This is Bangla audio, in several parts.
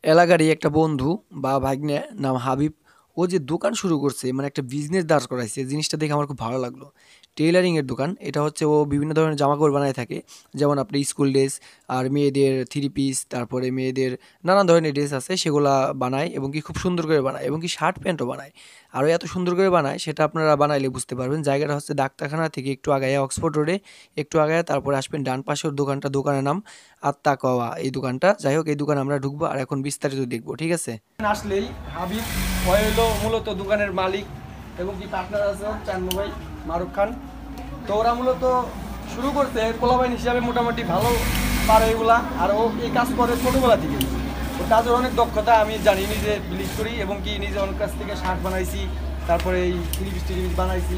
এলাকারই একটা বন্ধু বা ভাগ্নে নাম হাবিব। ও যে দোকান শুরু করছে মানে একটা বিজনেস দাঁড় করাইছে, জিনিসটা দেখে আমার খুব ভালো লাগলো। টেইলারিং এর দোকান এটা হচ্ছে। ও বিভিন্ন ধরনের জামাকাপড় বানায় থাকে, যেমন আপনি স্কুল ড্রেস আর মেয়েদের থ্রি পিস, তারপরে মেয়েদের নানান ধরনের ড্রেস আছে সেগুলা বানায়, এবং কি খুব সুন্দর করে বানায়, এবং কি শার্ট প্যান্টও বানায়। আরও এত সুন্দর করে বানায় সেটা আপনারা বানাইলে বুঝতে পারবেন। জায়গাটা হচ্ছে ডাক্তারখানা থেকে একটু আগায়, অক্সফোর্ড রোডে একটু আগায়, তারপরে আসবেন ডান পাশের দোকানটা, দোকানের নাম আত্মা কওয়া এই দোকানটা। যাই হোক, এই দোকানে আমরা ঢুকবো আর এখন বিস্তারিত দেখবো, ঠিক আছে? আসলেই হাবিব হলো মূলত দোকানের মালিক, এবং কি পার্টনার আছে চান্নু ভাই, মারুফ খান। তো ওরা মূলত শুরু করতে পোলাবাইন হিসাবে মোটামুটি ভালো পারে এগুলা, আর ও এই কাজ করে ছোটোবেলা থেকে। ওর কাজের অনেক দক্ষতা আমি জানি, নিজে বিলিভ করি, এবং কি নিজে ওর কাছ থেকে শার্ট বানাইছি, তারপরে এই টিলিপিস বানাইছি।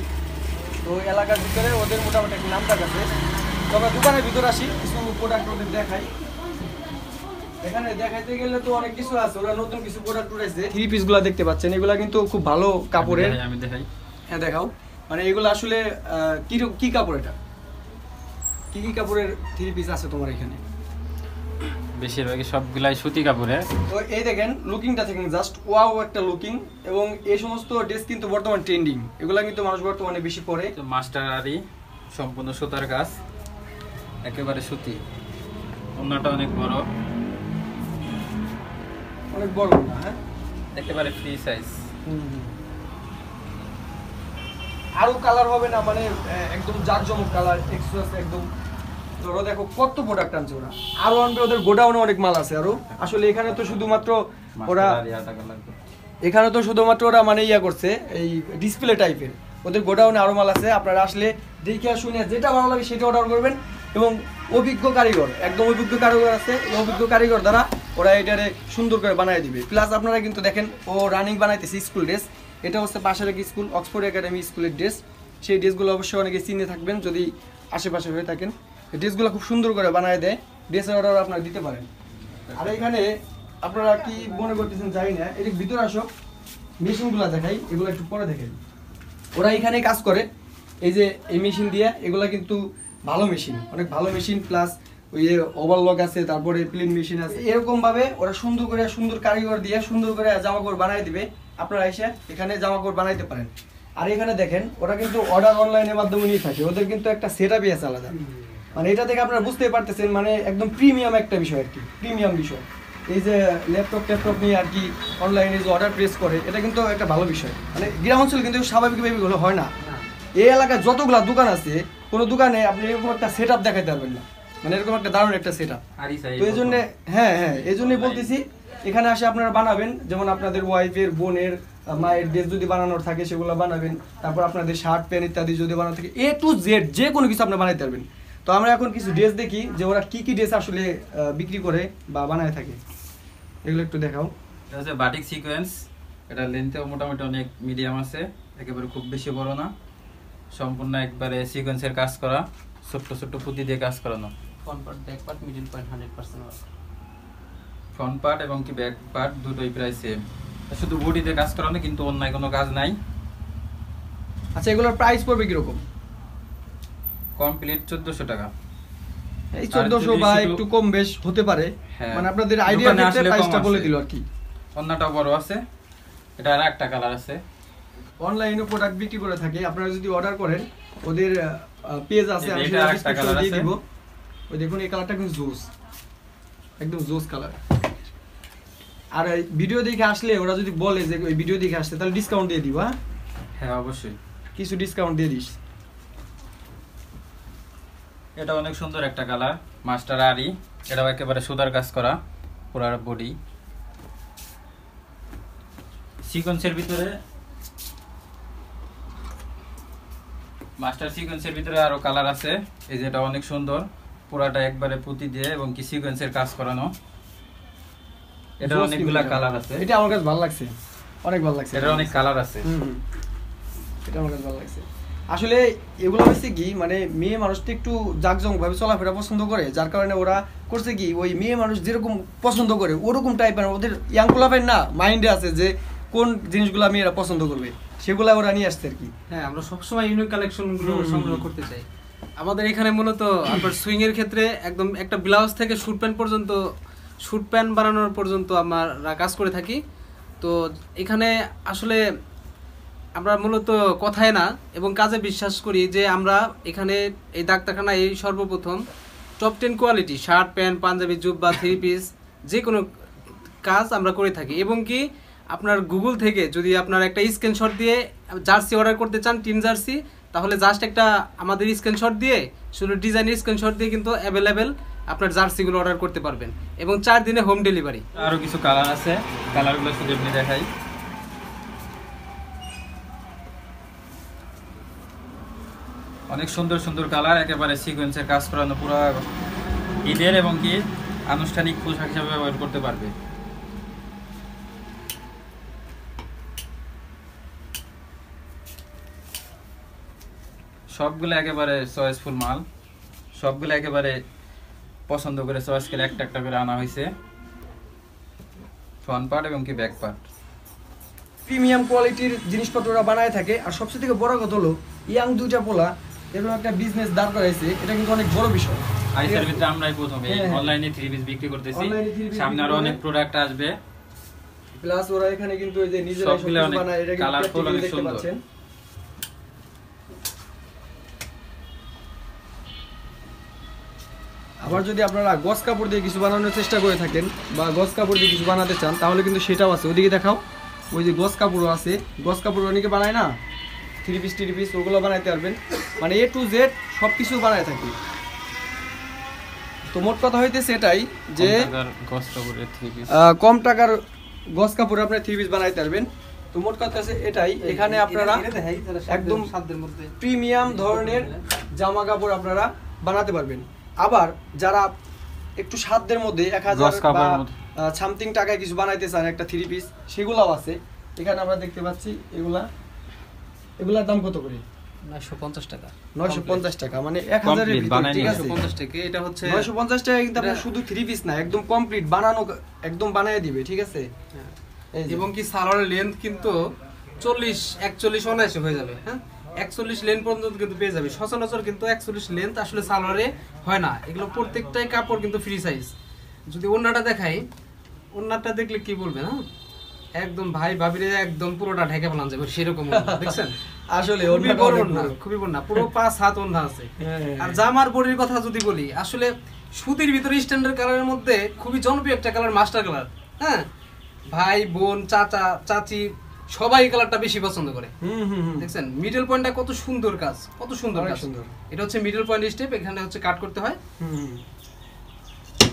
তো এলাকার ভিতরে ওদের মোটামুটি একটা নাম ডাক আছে। তো আমরা দোকানের ভিতরে আসি, কিছু প্রোডাক্ট ওদের দেখাই। এখানে দেখাইতে গেলে তো অনেক কিছু আছে, ওরা নতুন কিছু প্রোডাক্ট উঠেছে। থ্রি পিসগুলো দেখতে পাচ্ছেন, এগুলা কিন্তু খুব ভালো কাপড়ের। আমি দেখাই। হ্যাঁ দেখাও। মানে এগুলো আসলে কি কাপড়, এটা কি কাপড়ের থ্রি পিস আছে তোমার এখানে? বেশিরভাগই সবগুলাই সুতি কাপড়ের। তো এই দেখেন লুকিংটা দেখেন, জাস্ট ওয়াও একটা লুকিং। এবং এই সমস্ত ড্রেস কিন্তু বর্তমান ট্রেন্ডিং, এগুলা কিন্তু মানুষ বর্তমানে বেশি পরে। মাস্টার আরি সম্পূর্ণ সুতার কাজ, একেবারে সুতি। ওন্নাটা অনেক বড়, অনেক বড় না? হ্যাঁ, একেবারে ফ্রি সাইজ। আরো কালার হবে না, মানে একদম জাকজমক কালার এক্সট্রা একদম। ধরো দেখো কত প্রোডাক্ট আনছে ওরা, আরো আনবে, ওদের গোডাউনে অনেক মাল আছে আরো। আসলে এখানে তো শুধুমাত্র ওরা মানে ইয়া করছে এই ডিসপ্লে টাইপের, ওদের গোডাউনে আরো মাল আছে। আপনারা আসলে দেখে শুনে যেটা ভালো লাগে সেটা অর্ডার করবেন। এবং অভিজ্ঞ কারিগর, একদম অভিজ্ঞ কারিগর আছে, এই অভিজ্ঞ কারিগর দ্বারা ওরা এটারে সুন্দর করে বানিয়ে দিবে। প্লাস আপনারা কিন্তু দেখেন ও রানিং বানাইতেছে স্কুল ড্রেস। এটা হচ্ছে পাশের এক স্কুল, অক্সফোর্ড একাডেমি স্কুলের ড্রেস। সেই ড্রেসগুলো অবশ্যই অনেকে চিনে থাকবেন যদি আশেপাশে হয়ে থাকেন। এই ড্রেসগুলো খুব সুন্দর করে বানায় দেয়, ড্রেসের অর্ডার আপনারা দিতে পারেন। আর এখানে আপনারা কি মনে করতেছেন জানি না, এর ভিতরে আসো, মেশিনগুলো দেখাই, এগুলো একটু পরে দেখেন। ওরা এখানে কাজ করে এই যে এই মেশিন দিয়ে, এগুলা কিন্তু ভালো মেশিন, অনেক ভালো মেশিন। প্লাস ওই যে ওভারলক আছে, তারপরে প্লেন মেশিন আছে। এরকম ভাবে ওরা সুন্দর করে, সুন্দর কারিগর দিয়ে সুন্দর করে জামাকাপড় বানাই দিবে। আপনারা এসে এখানে জামাকাপড় বানাইতে পারেন। আর এখানে দেখেন ওরা কিন্তু অর্ডার অনলাইনের মাধ্যমে নিয়ে থাকে, ওদের কিন্তু একটা সেটআপই আছে আলাদা। মানে এটা থেকে আপনারা বুঝতেই পারতেছেন, মানে একদম প্রিমিয়াম একটা বিষয় আর কি, প্রিমিয়াম বিষয়। এই যে ল্যাপটপ নিয়ে আর কি অনলাইনে যে অর্ডার প্লেস করে, এটা কিন্তু একটা ভালো বিষয়। মানে গ্রাম অঞ্চলে কিন্তু স্বাভাবিকভাবে হলো হয় না। এই এলাকায় যতগুলা দোকান আছে, কোনো দোকানে আপনি এরকম একটা সেট আপ দেখাইতে পারবেন না, মানে এরকম একটা দারুণ একটা সেট আপ। তো এই জন্যে এই জন্যই বলতেছি এখানে আসে আপনারা বানাবেন। যেমন আপনাদের ওয়াইফের, বোনের, মায়ের ড্রেস যদি বানানোর থাকে সেগুলো বানাবেন। তারপর আপনাদের শার্ট প্যান্ট ইত্যাদি যদি বানানো থাকে, এ টু জেড যে কোনো কিছু আপনি বানাইতে পারবেন। তো আমরা এখন কিছু ড্রেস দেখি যে ওরা কি ড্রেস আসলে বিক্রি করে বা বানায় থাকে, এগুলো একটু দেখাও। এটা হচ্ছে বাটিক সিকোয়েন্স। এটা লেন্থেও মোটামুটি অনেক মিডিয়াম আছে, একেবারে খুব বেশি বড় না। সম্পূর্ণ একবারে সিকোয়েন্সের কাজ করা, ছোট্ট ছোট্ট পুঁতি দিয়ে কাজ করানো। Front part, back part, middle part 100% front part এবং কি ব্যাক পার্ট দুটোই প্রায় সেম, শুধু বডিতে কাজ করানো, কিন্তু অন্যায় কোনো কাজ নাই। আচ্ছা, এগুলোর প্রাইস পড়বে কিরকম? কমপ্লিট 1400 টাকা। এই 1400 বা একটু কম বেশ হতে পারে, মানে আপনাদের আইডিয়া ক্ষেত্রে প্রাইসটা বলে দিল আর কি। অন্যটা বড় আছে, এটা আর একটা কালার আছে। অনলাইনে প্রোডাক্ট বিক্রি করে থাকে, আপনারা যদি অর্ডার করেন ওদের পেজ আছে, আমি সেটা ডেসক্রিপশনে দিয়ে দিব। ওই দেখুন এই কালারটা কিন্তু জোস, একদম জোস কালার। আর ভিডিও দেখে আসলে ওরা যদি বলে যে ওই ভিডিও দেখে আসছে, তাহলে ডিসকাউন্ট দিয়ে দিব। হ্যাঁ অবশ্যই কিছু ডিসকাউন্ট দিয়ে দিস। এটা অনেক সুন্দর একটা কালার, মাস্টার আরি। এটাও একেবারে সুতার কাজ করা, পুরো বডি সিকোয়েন্সের ভিতরে। মাস্টার সিকোয়েন্সের ভিতরে আরো কালার আছে। এই যেটা অনেক সুন্দর, পুরাটা একবারে পুঁতি দিয়ে এবং কি সিকোয়েন্সের কাজ করানো। এটা অনেকগুলা কালার আছে। এটা আমার কাছে ভালো লাগছে, অনেক ভালো লাগছে। এটা অনেক কালার আছে, এটা আমার কাছে ভালো লাগছে। আসলে এগুলো হচ্ছে কি, মানে মেয়ে মানুষটা একটু জাকজমক ভাবে চলাফেরা পছন্দ করে, যার কারণে ওরা করছে কি, ওই মেয়ে মানুষ যেরকম পছন্দ করে ওরকম টাইপের ওদের ইয়াং পোলাপের না মাইন্ডে আছে যে কোন জিনিসগুলো মেয়েরা পছন্দ করবে, সেগুলো ওরা নিয়ে আসছে আর কি। হ্যাঁ, আমরা সবসময় ইউনিক কালেকশনগুলো সংগ্রহ করতে চাই। আমাদের এখানে মূলত আপনার সুইং এর ক্ষেত্রে একদম একটা ব্লাউজ থেকে স্যুট প্যান্ট পর্যন্ত স্যুট প্যান্ট বানানোর পর্যন্ত আমরা কাজ করে থাকি। তো এখানে আসলে আমরা মূলত কথায় না এবং কাজে বিশ্বাস করি যে আমরা এখানে এই ডাক্তারখানায় এই সর্বপ্রথম top 10 quality shirt pant Punjabi জুব্বা 3 পিস যে কোনো কাজ আমরা করে থাকি। এবং কি আপনার গুগল থেকে যদি আপনার একটা স্ক্রিনশট দিয়ে জার্সি অর্ডার করতে চান, টিম জার্সি, তাহলে জাস্ট একটা আমাদের স্ক্রিনশট দিয়ে শুধু ডিজাইনের স্ক্রিনশট দিয়ে কিন্তু অ্যাভেলেবেল আপনার জার্সিগুলো অর্ডার করতে পারবেন এবং 4 দিনে হোম ডেলিভারি। আরো কিছু কালার আছে, কালারগুলো শুধু আপনি দেখাই। অনেক সুন্দর সুন্দর কালার, একেবারে সিকোয়েন্সের কাজ করানো, পুরো ঈদের এবং কি আনুষ্ঠানিক পোশাক হিসেবে ব্যবহার করতে পারবে। সবগুলো একেবারে চয়েসফুল মাল, সবগুলো একেবারে পছন্দ করে চয়েস করে একটা একটা করে আনা হয়েছে, ফ্রন্ট পার্ট এবং কি ব্যাক পার্ট। প্রিমিয়াম কোয়ালিটির জিনিসপত্ররা বানায় থাকে। আর সবচেয়ে থেকে বড় কথা হলো ইয়াং দুইটা পোলা এরকম একটা বিজনেস দাঁড় করাইছে, এটা কিন্তু অনেক বড় বিষয়। আইসার ভিতরে আমরাই প্রথমে অনলাইনে 3 পিস বিক্রি করতেছি, সামনে আরো অনেক প্রোডাক্ট আসবে। প্লাস ওরা এখানে কিন্তু এই যে নিজেরাই সবগুলো অনেক বানায়, এটা কিন্তু কালারফুল, অনেক দেখতে সুন্দর। পাচ্ছেন। আবার যদি আপনারা গস কাপড় দিয়ে কিছু বানানোর চেষ্টা করে থাকেন বা গস কাপড় দিয়ে কিছু বানাতে চান, তাহলে কিন্তু সেটাও আছে। ওদিকে দেখাও, ওই যে গস কাপড়ও আছে। গস কাপড় অনেকে বানায় না, 3 পিস 3 পিস, ওগুলো বানাইতে পারবেন। মানে A to Z সব কিছু বানায় থাকি। তো মোট কথা হইতেছে এটাই যে কম টাকার গস কাপড় আপনি 3 পিস বানাইতে পারবেন। তো মোট কথা আছে এটাই, এখানে আপনারা একদম প্রিমিয়াম ধরনের জামা কাপড় আপনারা বানাতে পারবেন। আবার যারা একটু সাধ্যের মধ্যে 1000 বা সামথিং টাকায় কিছু বানাইতে চান একটা 3 পিস, সেগুলাও আছে। এখানে আমরা দেখতে পাচ্ছি এগুলার দাম কত করে? 950 টাকা। 950 টাকা, মানে 1000 এর ভিতর, ঠিক আছে? 950 টাকা, এটা হচ্ছে 950 টাকা কিন্তু আপনার শুধু 3 পিস না, একদম কমপ্লিট বানানো, একদম বানায় দিবে, ঠিক আছে? এবং কি সালোয়ারের লেন্থ কিন্তু 40 41 অনায়াসে হয়ে যাবে। হ্যাঁ, 41 লেন্থ পর্যন্ত কিন্তু পেয়ে যাবে। সচরাচর কিন্তু 41 লেন্থ আসলে সালোয়ারে হয় না। এগুলো প্রত্যেকটাই কাপড় কিন্তু ফ্রি সাইজ। যদি ওন্নাটা দেখাই, ওন্নাটা দেখলে কি বলবেন? হ্যাঁ, একদম ভাই ভাবিরে একদম পুরোটা ঢেকে ফেলান যাবে সেরকম ওন্না, দেখছেন? আসলে খুবই বড় ওন্না, খুবই বড় না, পুরো 5 হাত ওন্না আছে। আর জামার বডির কথা যদি বলি, আসলে সুতির ভিতরে স্ট্যান্ডার্ড কালারের মধ্যে খুবই জনপ্রিয় একটা কালার মাস্টার কালার। হ্যাঁ, ভাই বোন চাচা চাচি সবাই এই কালারটা বেশি পছন্দ করে। দেখছেন মিডল পয়েন্টটা কত সুন্দর কাজ, কত সুন্দর কাজ। এটা হচ্ছে মিডল পয়েন্ট স্টেপ, এখানে হচ্ছে কাট করতে হয়।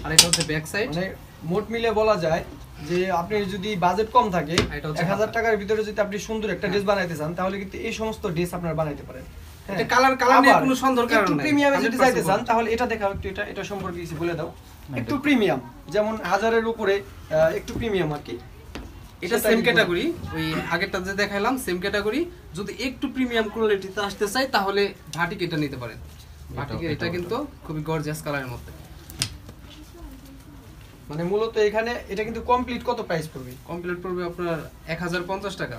আর এটা হচ্ছে ব্যাক সাইড। মানে মোট মিলে বলা যায় যে আপনি যদি বাজেট কম থাকে, 1000 টাকার ভিতরে যদি আপনি সুন্দর একটা ড্রেস বানাইতে চান, তাহলে কিন্তু এই সমস্ত ড্রেস আপনারা বানাইতে পারেন। এটা কালার নিয়ে কোনো সন্দেহ কারণ একটু নাই। প্রিমিয়ামে যদি যাইতে চান, তাহলে এটা দেখাও একটু, এটা সম্পর্কে কিছু বলে দাও। একটু প্রিমিয়াম, যেমন 1000 এর উপরে একটু প্রিমিয়াম আর কি। এটা সেম ক্যাটাগরি, ওই আগেরটা যে দেখাইলাম সেম ক্যাটাগরি। যদি একটু প্রিমিয়াম কোয়ালিটিতে আসতে চাই, তাহলে ভাটিক এটা নিতে পারেন। ভাটিকের এটা কিন্তু খুবই গর্জিয়াস কালারের মধ্যে। মানে মূলত এখানে এটা কিন্তু কমপ্লিট কত প্রাইস পড়বে? কমপ্লিট পড়বে আপনার 1050 টাকা।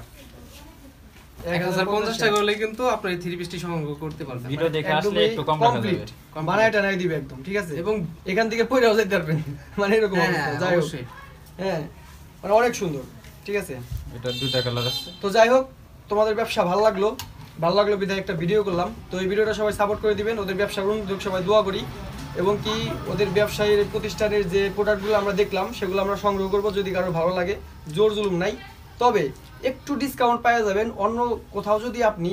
1050 টাকা হলে কিন্তু আপনি এই 3 পিসটি সংগ্রহ করতে পারবেন। ভিডিও দেখে আসলে একটু কম রাখা যাবে, বানায়টা নাই দিবে একদম, ঠিক আছে? এবং এখান থেকে পয়রাও যাইতে পারবেন, মানে এরকম অবস্থা। যাই হোক, অবশ্যই হ্যাঁ, মানে অনেক সুন্দর, ঠিক আছে? এটা দুইটা কালার আছে। তো যাই হোক, তোমাদের ব্যবসা ভালো লাগলো বিধায় একটা ভিডিও করলাম। তো এই ভিডিওটা সবাই সাপোর্ট করে দিবেন, ওদের ব্যবসার উন্নতি সবাই দোয়া করি। এবং কি ওদের ব্যবসায়ীর প্রতিষ্ঠানের যে প্রোডাক্টগুলো আমরা দেখলাম, সেগুলো আমরা সংগ্রহ করব যদি কারো ভালো লাগে। জোর জুলুম নাই, তবে একটু ডিসকাউন্ট পাওয়া যাবেন। অন্য কোথাও যদি আপনি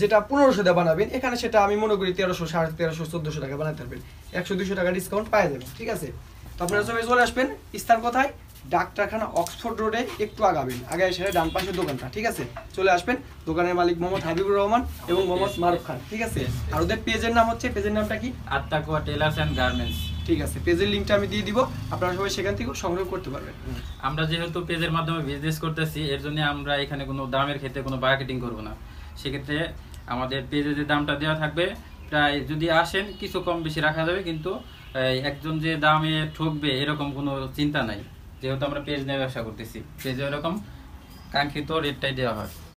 যেটা 1500 দিয়ে বানাবেন, এখানে সেটা আমি মনে করি 1300, 1350, 1400 টাকা বানাতে পারবেন। 100-200 টাকা ডিসকাউন্ট পাওয়া যাবে, ঠিক আছে? তো আপনারা সবাই চলে আসবেন। স্থান কোথায়? ডাক্তারখানা অক্সফোর্ড রোডে একটু আগাবেন, আগে এসে ডান পাশের দোকানটা, ঠিক আছে? চলে আসবেন। দোকানের মালিক মোহাম্মদ হাবিবুর রহমান এবং মোহাম্মদ মারুফ খান, ঠিক আছে? আর ওদের পেজের নাম হচ্ছে, পেজের নামটা কি? আত্তাকুয়া টেলার্স এন্ড গার্মেন্টস, ঠিক আছে? পেজের লিংকটা আমি দিয়ে দিব, আপনারা সবাই সেখান থেকে সংগ্রহ করতে পারবেন। আমরা যেহেতু পেজের মাধ্যমে বিজনেস করতেছি, এর জন্য আমরা এখানে কোনো দামের ক্ষেত্রে কোনো মার্কেটিং করব না। সেক্ষেত্রে আমাদের পেজে যে দামটা দেওয়া থাকবে, প্রায় যদি আসেন কিছু কম বেশি রাখা যাবে, কিন্তু একজন যে দামে ঠকবে এরকম কোনো চিন্তা নাই, যেহেতু আমরা পেজ নিয়ে ব্যবসা করতেছি। পেজে এরকম কাঙ্ক্ষিত রেটটাই দেওয়া হয়।